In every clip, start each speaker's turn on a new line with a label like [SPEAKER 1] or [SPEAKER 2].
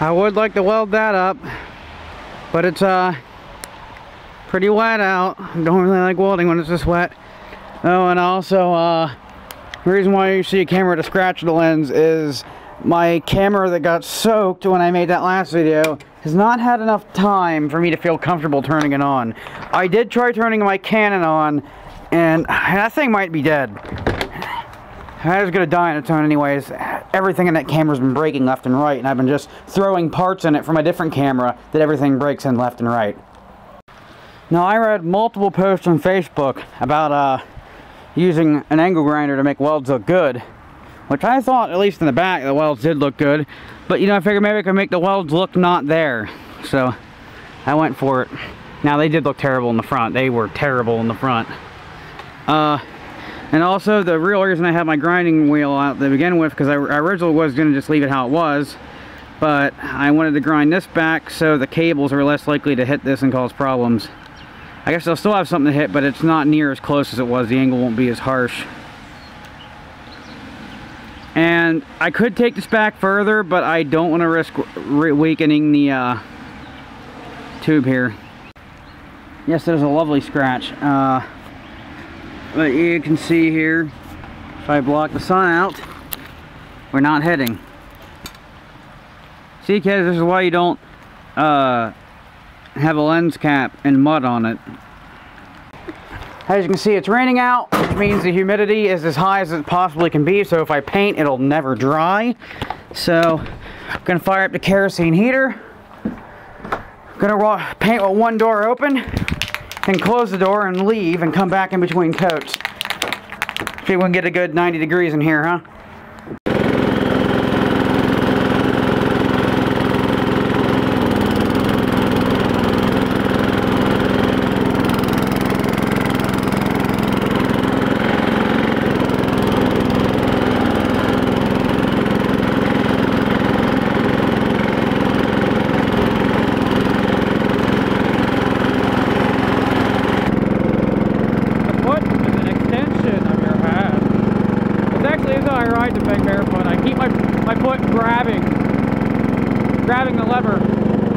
[SPEAKER 1] I would like to weld that up, but it's pretty wet out. I don't really like welding when it's this wet. Oh, and also the reason why you see a camera to scratch the lens is my camera that got soaked when I made that last video has not had enough time for me to feel comfortable turning it on. I did try turning my Canon on, and that thing might be dead. I was gonna die on its own anyways. Everything in that camera's been breaking left and right, and I've been just throwing parts in it from a different camera that everything breaks in left and right. Now, I read multiple posts on Facebook about using an angle grinder to make welds look good, which I thought, at least in the back, the welds did look good. But, you know, I figured maybe I could make the welds look not there. So, I went for it. Now, they did look terrible in the front. They were terrible in the front. And also, the real reason I had my grinding wheel out to begin with, because I originally was going to just leave it how it was, but I wanted to grind this back so the cables are less likely to hit this and cause problems. I guess I'll still have something to hit, but it's not near as close as it was. The angle won't be as harsh. And I could take this back further, but I don't want to risk weakening the tube here. Yes, there's a lovely scratch. But you can see here, if I block the sun out, we're not hitting. See, kids, this is why you don't have a lens cap and mud on it. As you can see, it's raining out, which means the humidity is as high as it possibly can be, so if I paint, it'll never dry. So, I'm gonna fire up the kerosene heater. I'm gonna paint with one door open, and close the door and leave and come back in between coats. See if we can get a good 90 degrees in here, huh? Grabbing the lever,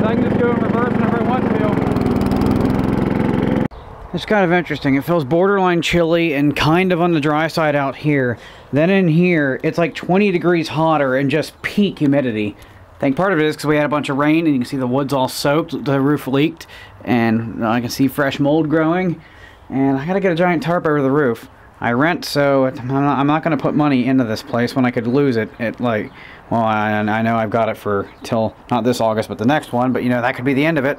[SPEAKER 1] so I can just go in reverse whenever I want to. It's kind of interesting. It feels borderline chilly and kind of on the dry side out here. Then in here, it's like 20 degrees hotter and just peak humidity. I think part of it is because we had a bunch of rain and you can see the wood's all soaked, the roof leaked, and I can see fresh mold growing. And I gotta get a giant tarp over the roof. I rent, so I'm not going to put money into this place when I could lose it. Like, well, I know I've got it for till not this August, but the next one. But you know, that could be the end of it.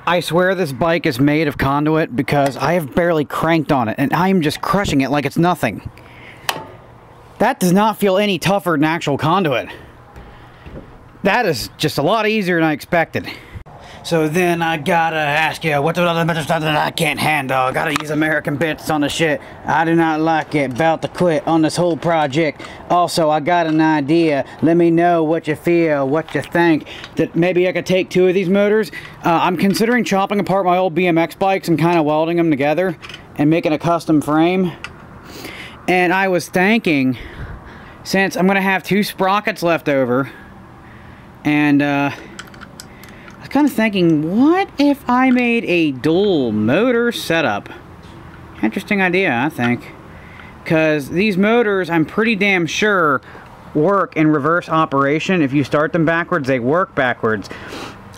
[SPEAKER 1] I swear this bike is made of conduit because I have barely cranked on it, and I'm just crushing it like it's nothing. That does not feel any tougher than actual conduit. That is just a lot easier than I expected. So then I gotta ask you, what the other methods that I can't handle? I gotta use American bits on the shit. I do not like it. About to quit on this whole project. Also, I got an idea. Let me know what you feel, what you think. That maybe I could take two of these motors. I'm considering chopping apart my old BMX bikes and kind of welding them together and making a custom frame. And I was thinking, since I'm gonna have two sprockets left over, and I was kind of thinking, what if I made a dual motor setup? Interesting idea, I think. Because these motors, I'm pretty damn sure, work in reverse operation. If you start them backwards, they work backwards.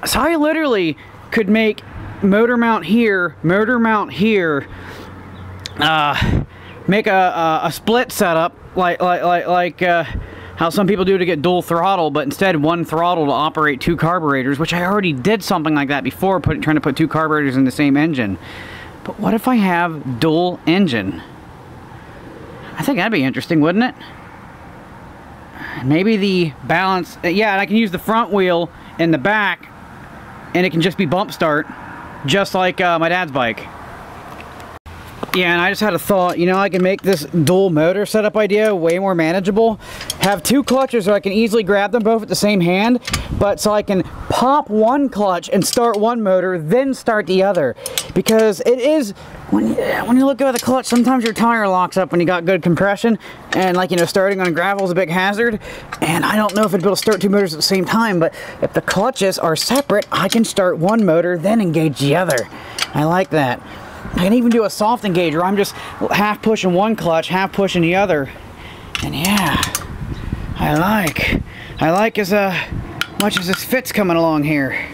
[SPEAKER 1] So I literally could make motor mount here, make a split setup, like how some people do to get dual throttle, but instead one throttle to operate two carburetors, which I already did something like that before, trying to put two carburetors in the same engine. But what if I have dual engine? I think that'd be interesting, wouldn't it? Maybe the balance, yeah, and I can use the front wheel in the back, and it can just be bump start, just like my dad's bike. Yeah, and I just had a thought, you know, I can make this dual motor setup idea way more manageable. Have two clutches so I can easily grab them both at the same hand, but so I can pop one clutch and start one motor, then start the other. Because it is, when you look at the clutch, sometimes your tire locks up when you got good compression, and like, you know, starting on gravel is a big hazard, and I don't know if it'd be able to start two motors at the same time, but if the clutches are separate, I can start one motor, then engage the other. I like that. I can even do a soft engage where I'm just half pushing one clutch, half pushing the other. And yeah, I like as much as this fit's coming along here.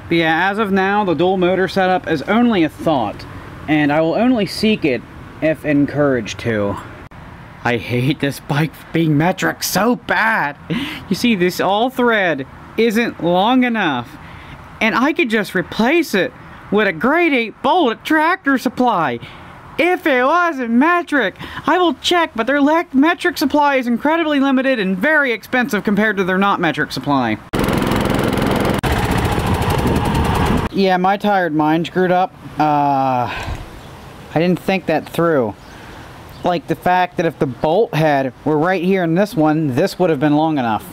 [SPEAKER 1] But yeah, as of now, the dual motor setup is only a thought, and I will only seek it if encouraged to. I hate this bike being metric so bad. You see, this all thread isn't long enough, and I could just replace it with a grade 8 bolt at Tractor Supply. If it wasn't metric, I will check, but their metric supply is incredibly limited and very expensive compared to their not metric supply. Yeah, my tired mind screwed up. I didn't think that through. Like the fact that if the bolt head were right here in this one, this would have been long enough.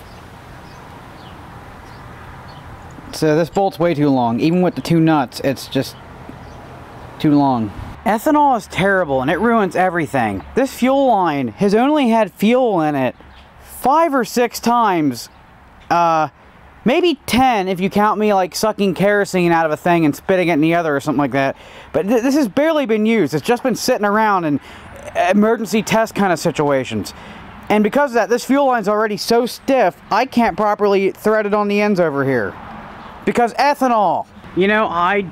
[SPEAKER 1] So this bolt's way too long. Even with the two nuts, it's just too long. Ethanol is terrible and it ruins everything. This fuel line has only had fuel in it 5 or 6 times. Maybe 10 if you count me like sucking kerosene out of a thing and spitting it in the other or something like that. But this has barely been used. It's just been sitting around in emergency test kind of situations. And because of that, this fuel line's already so stiff, I can't properly thread it on the ends over here. Because ethanol. You know, I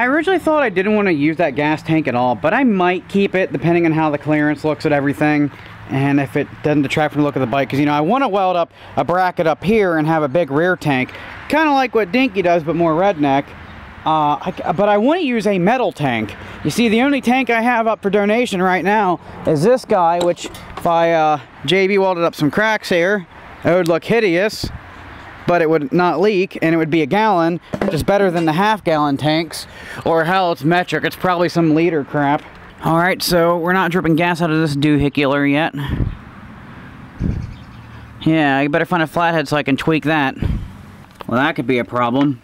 [SPEAKER 1] originally thought I didn't want to use that gas tank at all, but I might keep it depending on how the clearance looks at everything and if it doesn't detract from the look of the bike. Because, you know, I want to weld up a bracket up here and have a big rear tank, kind of like what Dinky does, but more redneck. But I want to use a metal tank. You see, the only tank I have up for donation right now is this guy, which if I JB welded up some cracks here, it would look hideous. But it would not leak, and it would be a gallon, which is better than the half-gallon tanks. Or hell, it's metric. It's probably some liter crap. Alright, so we're not dripping gas out of this doohickler yet. Yeah, I better find a flathead so I can tweak that. Well, that could be a problem.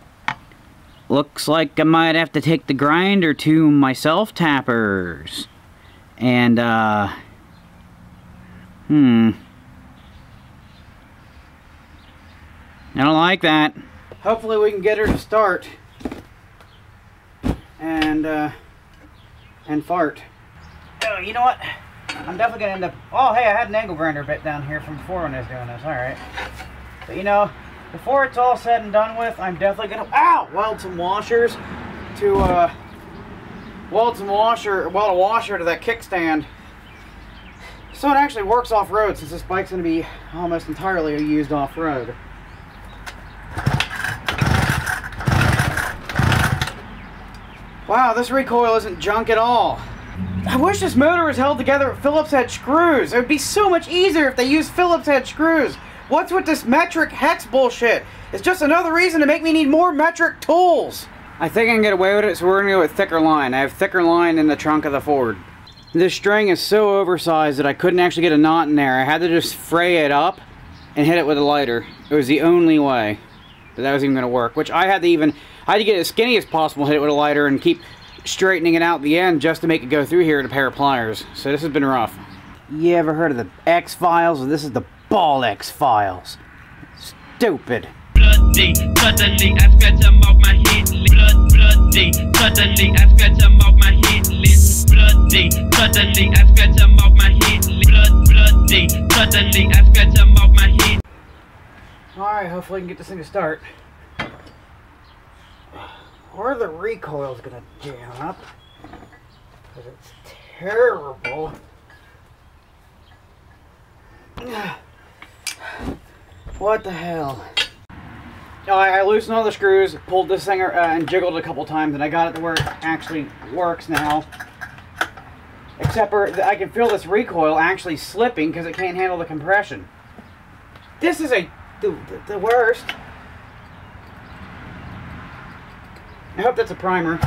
[SPEAKER 1] Looks like I might have to take the grinder to my self-tappers. And, I don't like that. Hopefully we can get her to start and fart. Oh, you know what? I'm definitely gonna end up. Oh, hey, I had an angle grinder bit down here from before when I was doing this. All right, but you know, before it's all said and done with, I'm definitely gonna weld some washers to weld a washer to that kickstand, so it actually works off road. Since this bike's gonna be almost entirely used off road. Wow, this recoil isn't junk at all. I wish this motor was held together with Phillips head screws. It would be so much easier if they used Phillips head screws. What's with this metric hex bullshit? It's just another reason to make me need more metric tools. I think I can get away with it, so we're gonna go with thicker line. I have thicker line in the trunk of the Ford. This string is so oversized that I couldn't actually get a knot in there. I had to just fray it up and hit it with a lighter. It was the only way that was even gonna work, which I had to get it as skinny as possible, hit it with a lighter, and keep straightening it out the end just to make it go through here with a pair of pliers. So this has been rough. You ever heard of the X-Files? Well, this is the Ball X-Files. Stupid.
[SPEAKER 2] Bloody, suddenly I scratch them off my hit list. Bloody, suddenly I scratch them off my hit list. Bloody, suddenly I scratch them off my hit list. Bloody, suddenly I scratch them off my hit.
[SPEAKER 1] Alright, hopefully I can get this thing to start. Or the recoil's gonna jam up. Because it's terrible. What the hell? I loosened all the screws, pulled this thing and jiggled it a couple times, and I got it to where it actually works now. Except for I can feel this recoil actually slipping because it can't handle the compression. This is the worst. I hope that's a primer.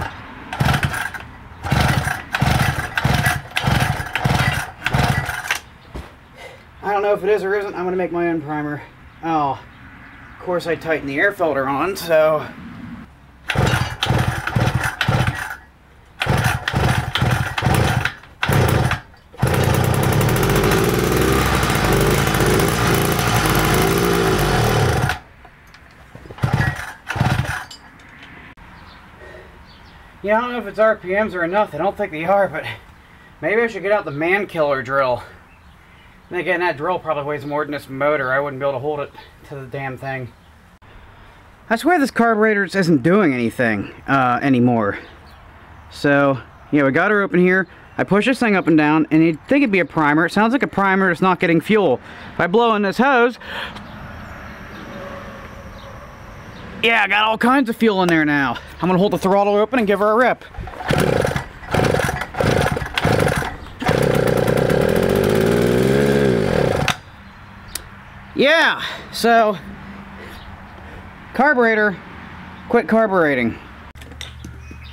[SPEAKER 1] don't know if it is or isn't. I'm going to make my own primer. Oh, of course I tightened the air filter on, so... Yeah, I don't know if it's RPMs or enough. I don't think they are, but maybe I should get out the man killer drill. And again, that drill probably weighs more than this motor. I wouldn't be able to hold it to the damn thing. I swear this carburetor isn't doing anything anymore. So, yeah, we got her open here. I push this thing up and down, and you'd think it'd be a primer. It sounds like a primer that's not getting fuel. If I blow in this hose... Yeah, I got all kinds of fuel in there now. I'm gonna hold the throttle open and give her a rip. Yeah, so carburetor quit carbureting.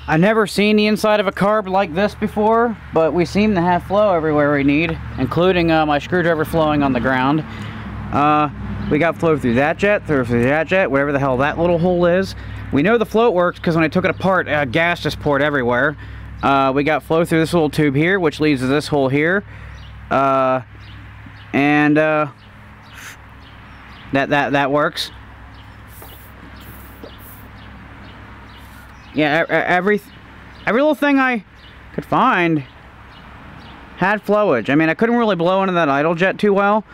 [SPEAKER 1] I've never seen the inside of a carb like this before, but we seem to have flow everywhere we need, including my screwdriver flowing on the ground. We got flow through that jet, whatever the hell that little hole is. We know the float works because when I took it apart, gas just poured everywhere. We got flow through this little tube here, which leads to this hole here. That works. Yeah, every little thing I could find had flowage. I mean, I couldn't really blow into that idle jet too well.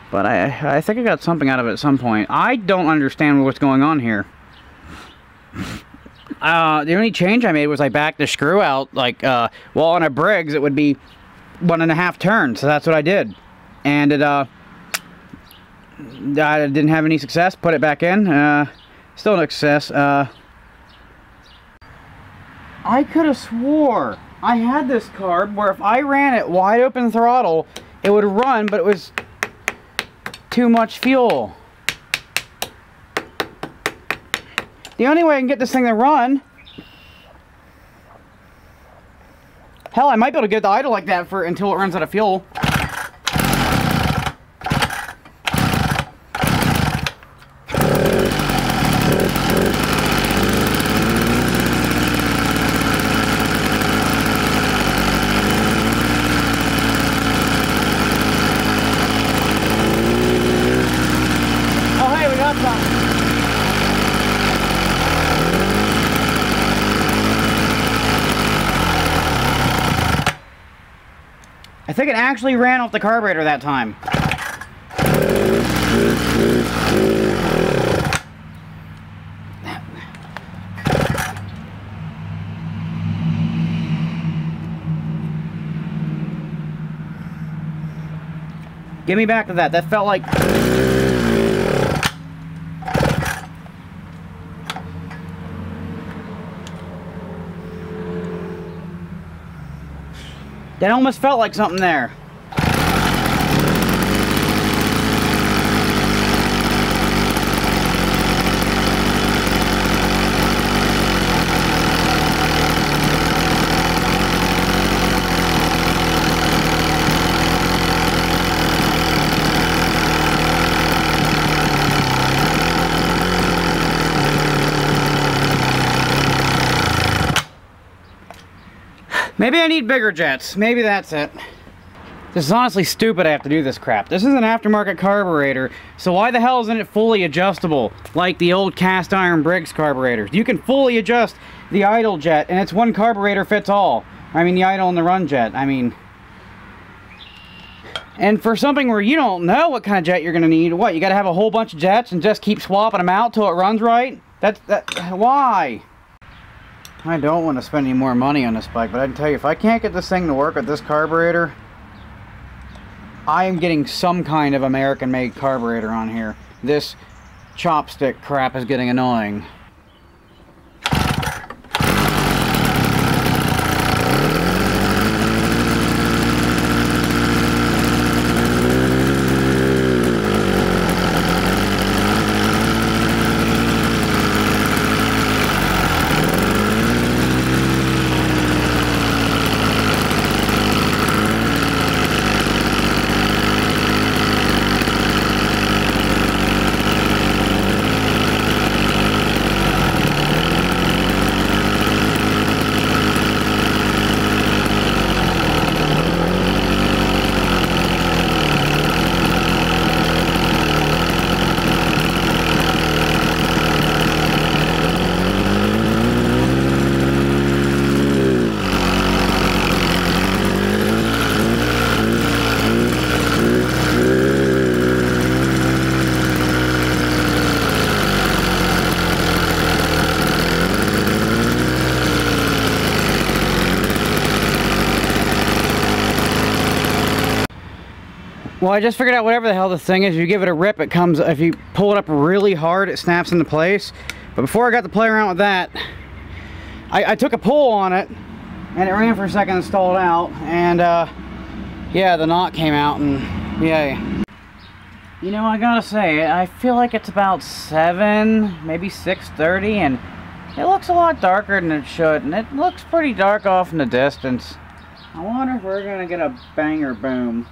[SPEAKER 1] But I think I got something out of it at some point. I don't understand what's going on here. The only change I made was I backed the screw out. Like, well, on a Briggs, it would be 1.5 turns. So that's what I did. And it, I didn't have any success. Put it back in. Still no success. I could have swore I had this carb where if I ran it wide open throttle, it would run, but it was... too much fuel. The only way I can get this thing to run... Hell, I might be able to get the idle like that for until it runs out of fuel. I think it actually ran off the carburetor that time. Give me back to that. That felt like... That almost felt like something there. Maybe I need bigger jets. Maybe that's it. This is honestly stupid I have to do this crap. This is an aftermarket carburetor, so why the hell isn't it fully adjustable like the old cast iron Briggs carburetors? You can fully adjust the idle jet, and it's one carburetor fits all. I mean, the idle and the run jet. I mean... And for something where you don't know what kind of jet you're going to need, what, you got to have a whole bunch of jets and just keep swapping them out till it runs right? Why? I don't want to spend any more money on this bike, but I can tell you, if I can't get this thing to work with this carburetor, I am getting some kind of American-made carburetor on here. This chopstick crap is getting annoying. Well, I just figured out whatever the hell this thing is. You give it a rip, it comes, if you pull it up really hard, it snaps into place. But before I got to play around with that, I took a pull on it, and it ran for a second and stalled out. And yeah, the knot came out, and yay. You know, I gotta say, I feel like it's about 7, maybe 6:30, and it looks a lot darker than it should, and it looks pretty dark off in the distance. I wonder if we're gonna get a banger boom.